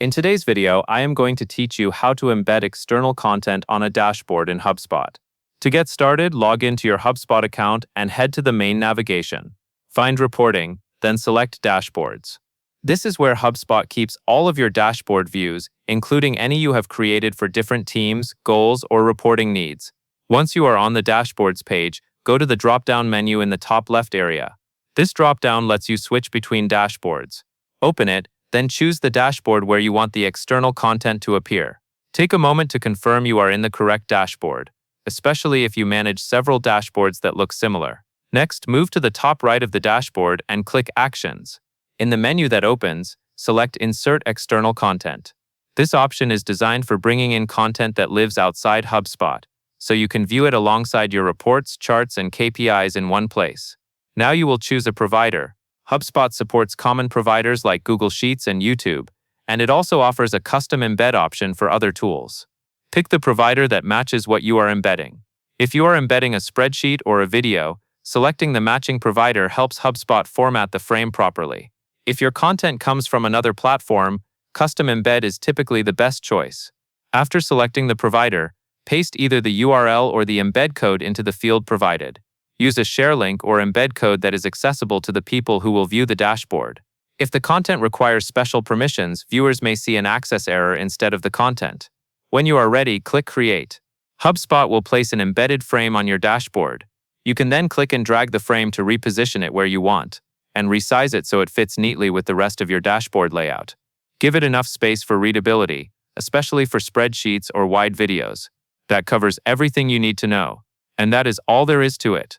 In today's video, I am going to teach you how to embed external content on a dashboard in Hubspot. To get started, log into your Hubspot account and head to the main navigation. Find Reporting, then select Dashboards. This is where Hubspot keeps all of your dashboard views, including any you have created for different teams, goals, or reporting needs. Once you are on the Dashboards page, go to the drop-down menu in the top left area. This drop-down lets you switch between dashboards. Open it, then choose the dashboard where you want the external content to appear. Take a moment to confirm you are in the correct dashboard, especially if you manage several dashboards that look similar. Next, move to the top right of the dashboard and click Actions. In the menu that opens, select Insert External Content. This option is designed for bringing in content that lives outside Hubspot, so you can view it alongside your reports, charts, and KPIs in one place. Now you will choose a provider. HubSpot supports common providers like Google Sheets and YouTube, and it also offers a custom embed option for other tools. Pick the provider that matches what you are embedding. If you are embedding a spreadsheet or a video, selecting the matching provider helps HubSpot format the frame properly. If your content comes from another platform, custom embed is typically the best choice. After selecting the provider, paste either the URL or the embed code into the field provided. Use a share link or embed code that is accessible to the people who will view the dashboard. If the content requires special permissions, viewers may see an access error instead of the content. When you are ready, click Create. HubSpot will place an embedded frame on your dashboard. You can then click and drag the frame to reposition it where you want, and resize it so it fits neatly with the rest of your dashboard layout. Give it enough space for readability, especially for spreadsheets or wide videos. That covers everything you need to know. And that is all there is to it.